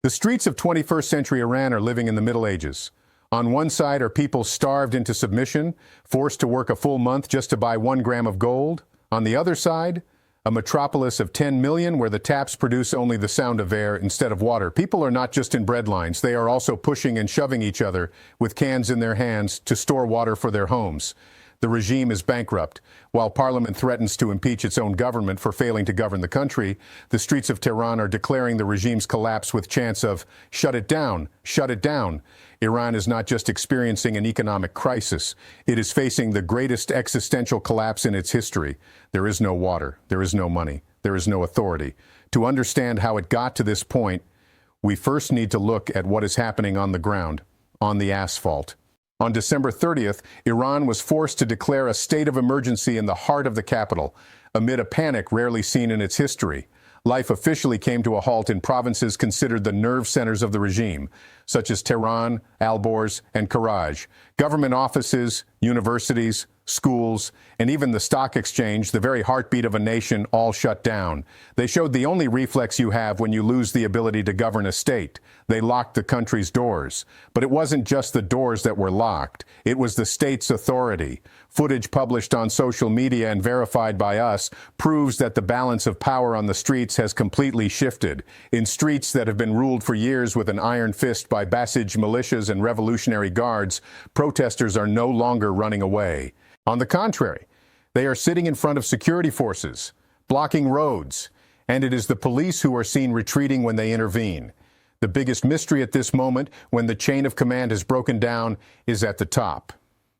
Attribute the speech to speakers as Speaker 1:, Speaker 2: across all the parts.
Speaker 1: The streets of 21st century Iran are living in the Middle Ages. On one side are people starved into submission, forced to work a full month just to buy 1 gram of gold. On the other side, a metropolis of 10 million where the taps produce only the sound of air instead of water. People are not just in bread lines, they are also pushing and shoving each other with cans in their hands to store water for their homes. The regime is bankrupt. While Parliament threatens to impeach its own government for failing to govern the country, the streets of Tehran are declaring the regime's collapse with chants of, "Shut it down, shut it down." Iran is not just experiencing an economic crisis, it is facing the greatest existential collapse in its history. There is no water, there is no money, there is no authority. To understand how it got to this point, we first need to look at what is happening on the ground, on the asphalt. On December 30th, Iran was forced to declare a state of emergency in the heart of the capital, amid a panic rarely seen in its history. Life officially came to a halt in provinces considered the nerve centers of the regime, such as Tehran, Alborz, and Karaj. Government offices, universities, schools, and even the stock exchange, the very heartbeat of a nation, all shut down. They showed the only reflex you have when you lose the ability to govern a state. They locked the country's doors. But it wasn't just the doors that were locked. It was the state's authority. Footage published on social media and verified by us proves that the balance of power on the streets has completely shifted. In streets that have been ruled for years with an iron fist by Basij militias and Revolutionary Guards, protesters are no longer running away. On the contrary, they are sitting in front of security forces, blocking roads, and it is the police who are seen retreating when they intervene. The biggest mystery at this moment, when the chain of command has broken down, is at the top.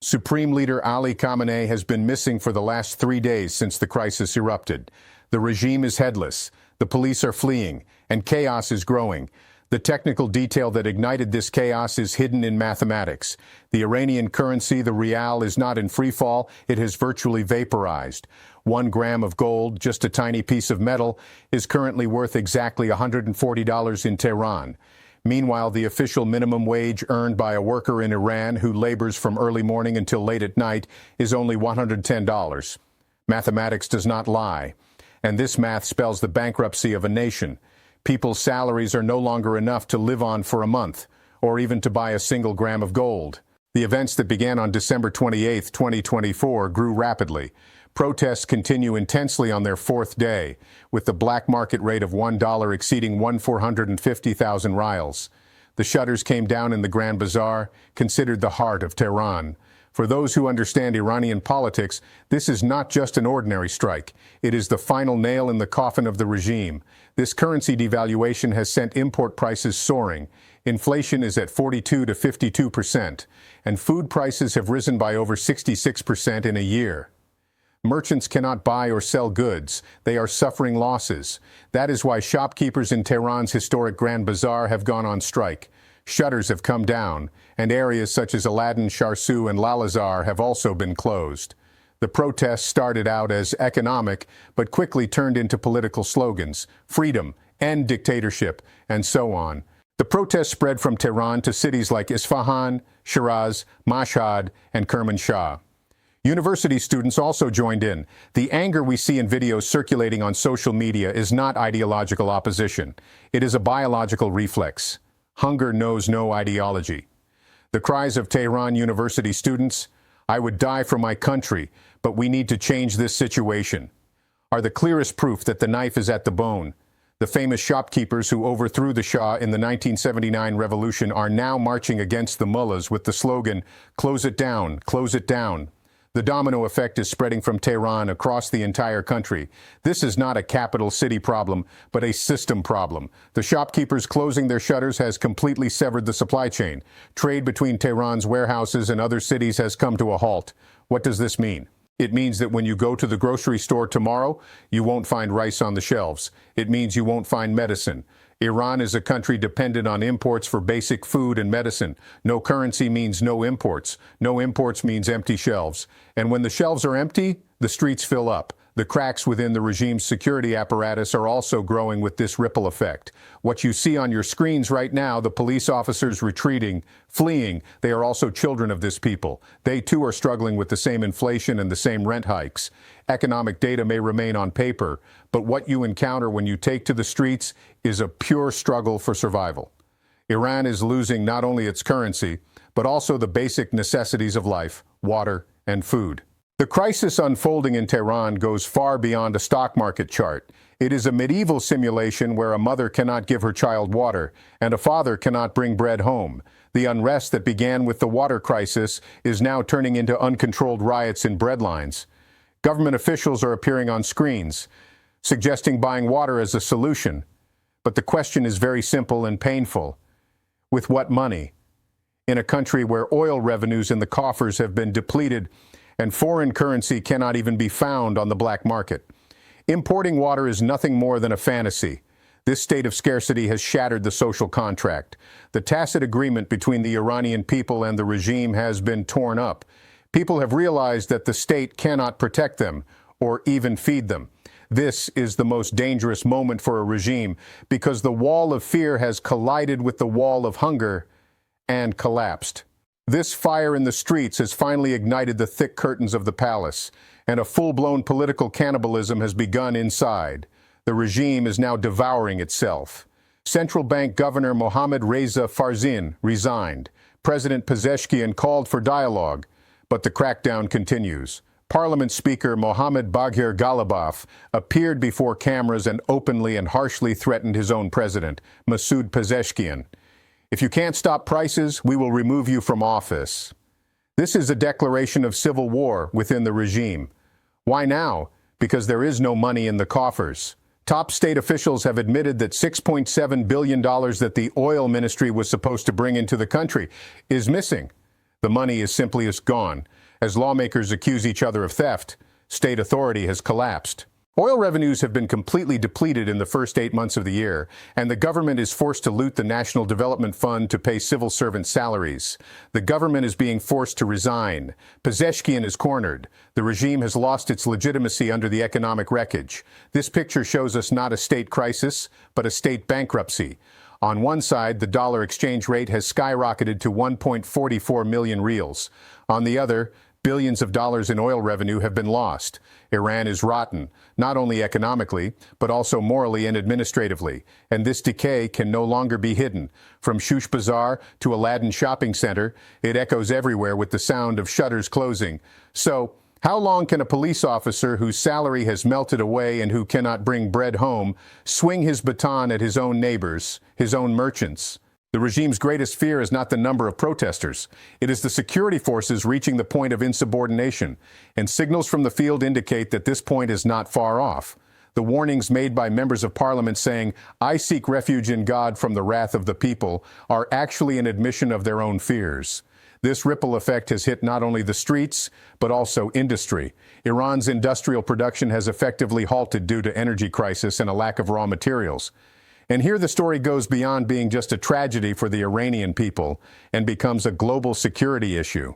Speaker 1: Supreme Leader Ali Khamenei has been missing for the last 3 days since the crisis erupted. The regime is headless, the police are fleeing, and chaos is growing. The technical detail that ignited this chaos is hidden in mathematics. The Iranian currency, the rial, is not in free fall, it has virtually vaporized. 1 gram of gold, just a tiny piece of metal, is currently worth exactly $140 in Tehran. Meanwhile, the official minimum wage earned by a worker in Iran who labors from early morning until late at night is only $110. Mathematics does not lie. And this math spells the bankruptcy of a nation. People's salaries are no longer enough to live on for a month, or even to buy a single gram of gold. The events that began on December 28, 2024, grew rapidly. Protests continue intensely on their 4th day, with the black market rate of $1 exceeding 450,000 rials. The shutters came down in the Grand Bazaar, considered the heart of Tehran. For those who understand Iranian politics, this is not just an ordinary strike. It is the final nail in the coffin of the regime. This currency devaluation has sent import prices soaring. Inflation is at 42 to 52%, and food prices have risen by over 66% in a year. Merchants cannot buy or sell goods. They are suffering losses. That is why shopkeepers in Tehran's historic Grand Bazaar have gone on strike. Shutters have come down, and areas such as Aladdin, Sharsu, and Lalazar have also been closed. The protests started out as economic, but quickly turned into political slogans: freedom, end dictatorship, and so on. The protests spread from Tehran to cities like Isfahan, Shiraz, Mashhad, and Kermanshah. University students also joined in. The anger we see in videos circulating on social media is not ideological opposition. It is a biological reflex. Hunger knows no ideology. The cries of Tehran University students, "I would die for my country, but we need to change this situation," are the clearest proof that the knife is at the bone. The famous shopkeepers who overthrew the Shah in the 1979 revolution are now marching against the mullahs with the slogan, "Close it down, close it down." The domino effect is spreading from Tehran across the entire country. This is not a capital city problem, but a system problem. The shopkeepers closing their shutters has completely severed the supply chain. Trade between Tehran's warehouses and other cities has come to a halt. What does this mean? It means that when you go to the grocery store tomorrow, you won't find rice on the shelves. It means you won't find medicine. Iran is a country dependent on imports for basic food and medicine. No currency means no imports. No imports means empty shelves. And when the shelves are empty, the streets fill up. The cracks within the regime's security apparatus are also growing with this ripple effect. What you see on your screens right now, the police officers retreating, fleeing, they are also children of this people. They too are struggling with the same inflation and the same rent hikes. Economic data may remain on paper, but what you encounter when you take to the streets is a pure struggle for survival. Iran is losing not only its currency, but also the basic necessities of life, water and food. The crisis unfolding in Tehran goes far beyond a stock market chart. It is a medieval simulation where a mother cannot give her child water and a father cannot bring bread home. The unrest that began with the water crisis is now turning into uncontrolled riots in bread lines. Government officials are appearing on screens, suggesting buying water as a solution. But the question is very simple and painful. With what money? In a country where oil revenues in the coffers have been depleted and foreign currency cannot even be found on the black market. Importing water is nothing more than a fantasy. This state of scarcity has shattered the social contract. The tacit agreement between the Iranian people and the regime has been torn up. People have realized that the state cannot protect them or even feed them. This is the most dangerous moment for a regime because the wall of fear has collided with the wall of hunger and collapsed. This fire in the streets has finally ignited the thick curtains of the palace, and a full-blown political cannibalism has begun inside. The regime is now devouring itself. Central Bank Governor Mohammad Reza Farzin resigned. President Pezeshkian called for dialogue, but the crackdown continues. Parliament Speaker Mohammad Baghir Ghalibaf appeared before cameras and openly and harshly threatened his own president, Masoud Pezeshkian. If you can't stop prices, we will remove you from office. This is a declaration of civil war within the regime. Why now? Because there is no money in the coffers. Top state officials have admitted that $6.7 billion that the oil ministry was supposed to bring into the country is missing. The money is simply gone. As lawmakers accuse each other of theft, state authority has collapsed. Oil revenues have been completely depleted in the first 8 months of the year, and the government is forced to loot the National Development Fund to pay civil servant salaries. The government is being forced to resign. Pezeshkian is cornered. The regime has lost its legitimacy under the economic wreckage. This picture shows us not a state crisis, but a state bankruptcy. On one side, the dollar exchange rate has skyrocketed to 1.44 million reals. On the other, billions of dollars in oil revenue have been lost. Iran is rotten, not only economically, but also morally and administratively. And this decay can no longer be hidden. From Shush Bazaar to Aladdin Shopping Center, it echoes everywhere with the sound of shutters closing. So, how long can a police officer whose salary has melted away and who cannot bring bread home swing his baton at his own neighbors, his own merchants? The regime's greatest fear is not the number of protesters. It is the security forces reaching the point of insubordination, and signals from the field indicate that this point is not far off. The warnings made by members of parliament saying, "I seek refuge in God from the wrath of the people," are actually an admission of their own fears. This ripple effect has hit not only the streets, but also industry. Iran's industrial production has effectively halted due to energy crisis and a lack of raw materials. And here the story goes beyond being just a tragedy for the Iranian people and becomes a global security issue.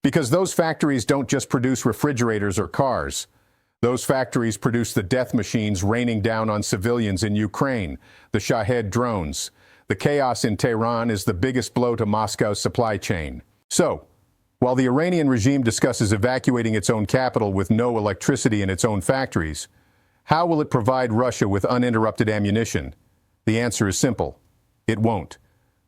Speaker 1: Because those factories don't just produce refrigerators or cars. Those factories produce the death machines raining down on civilians in Ukraine, the Shahed drones. The chaos in Tehran is the biggest blow to Moscow's supply chain. So, while the Iranian regime discusses evacuating its own capital with no electricity in its own factories, how will it provide Russia with uninterrupted ammunition? The answer is simple. It won't.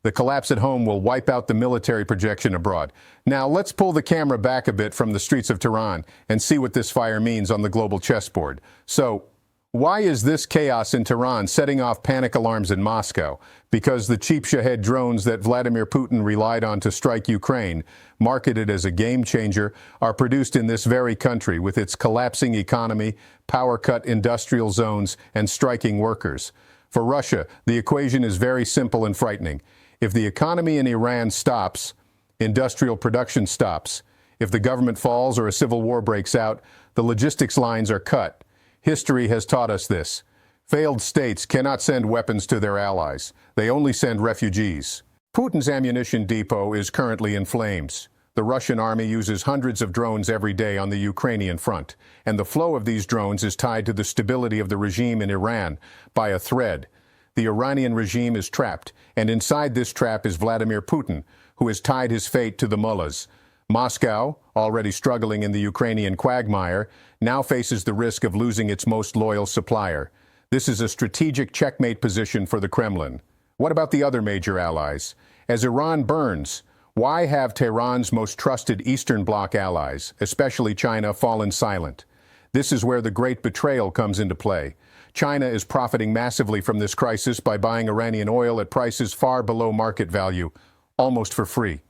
Speaker 1: The collapse at home will wipe out the military projection abroad. Now, let's pull the camera back a bit from the streets of Tehran and see what this fire means on the global chessboard. So, why is this chaos in Tehran setting off panic alarms in Moscow? Because the cheap Shahed drones that Vladimir Putin relied on to strike Ukraine, marketed as a game changer, are produced in this very country with its collapsing economy, power-cut industrial zones, and striking workers. For Russia, the equation is very simple and frightening. If the economy in Iran stops, industrial production stops. If the government falls or a civil war breaks out, the logistics lines are cut. History has taught us this. Failed states cannot send weapons to their allies. They only send refugees. Putin's ammunition depot is currently in flames. The Russian army uses hundreds of drones every day on the Ukrainian front, and the flow of these drones is tied to the stability of the regime in Iran by a thread. The Iranian regime is trapped, and inside this trap is Vladimir Putin, who has tied his fate to the mullahs. Moscow, already struggling in the Ukrainian quagmire, now faces the risk of losing its most loyal supplier. This is a strategic checkmate position for the Kremlin. What about the other major allies? As Iran burns, why have Tehran's most trusted Eastern Bloc allies, especially China, fallen silent? This is where the great betrayal comes into play. China is profiting massively from this crisis by buying Iranian oil at prices far below market value, almost for free.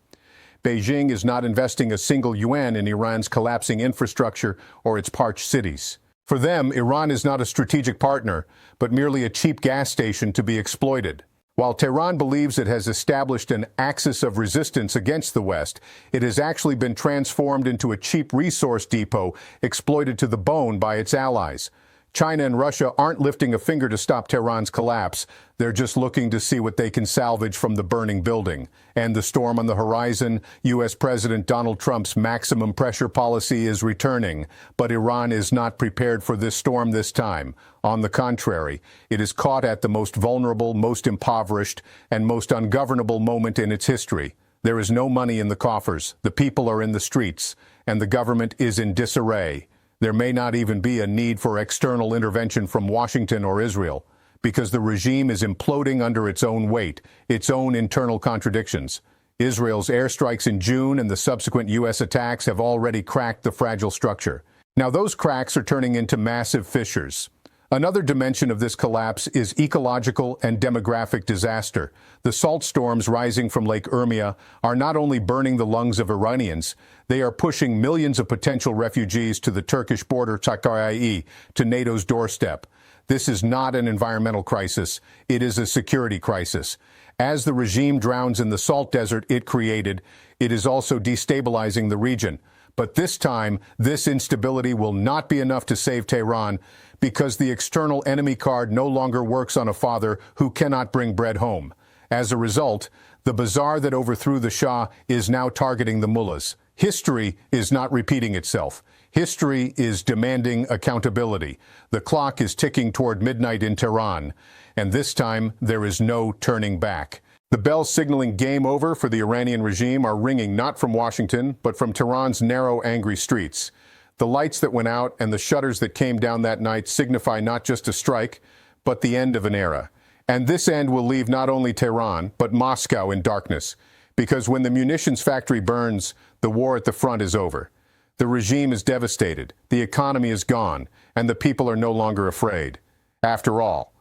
Speaker 1: Beijing is not investing a single yuan in Iran's collapsing infrastructure or its parched cities. For them, Iran is not a strategic partner, but merely a cheap gas station to be exploited. While Tehran believes it has established an axis of resistance against the West, it has actually been transformed into a cheap resource depot exploited to the bone by its allies. China and Russia aren't lifting a finger to stop Tehran's collapse. They're just looking to see what they can salvage from the burning building. And the storm on the horizon, U.S. President Donald Trump's maximum pressure policy is returning. But Iran is not prepared for this storm this time. On the contrary, it is caught at the most vulnerable, most impoverished, and most ungovernable moment in its history. There is no money in the coffers, the people are in the streets, and the government is in disarray. There may not even be a need for external intervention from Washington or Israel, because the regime is imploding under its own weight, its own internal contradictions. Israel's airstrikes in June and the subsequent U.S. attacks have already cracked the fragile structure. Now those cracks are turning into massive fissures. Another dimension of this collapse is ecological and demographic disaster. The salt storms rising from Lake Urmia are not only burning the lungs of Iranians, they are pushing millions of potential refugees to the Turkish border, to NATO's doorstep. This is not an environmental crisis, it is a security crisis. As the regime drowns in the salt desert it created, it is also destabilizing the region. But this time, this instability will not be enough to save Tehran, because the external enemy card no longer works on a father who cannot bring bread home. As a result, the bazaar that overthrew the Shah is now targeting the mullahs. History is not repeating itself. History is demanding accountability. The clock is ticking toward midnight in Tehran, and this time there is no turning back. The bells signaling game over for the Iranian regime are ringing not from Washington, but from Tehran's narrow, angry streets. The lights that went out and the shutters that came down that night signify not just a strike, but the end of an era. And this end will leave not only Tehran, but Moscow in darkness. Because when the munitions factory burns, the war at the front is over. The regime is devastated, the economy is gone, and the people are no longer afraid. After all,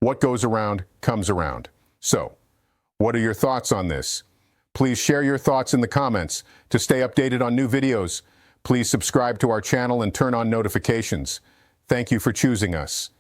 Speaker 1: what goes around comes around. So, what are your thoughts on this? Please share your thoughts in the comments. To stay updated on new videos, please subscribe to our channel and turn on notifications. Thank you for choosing us.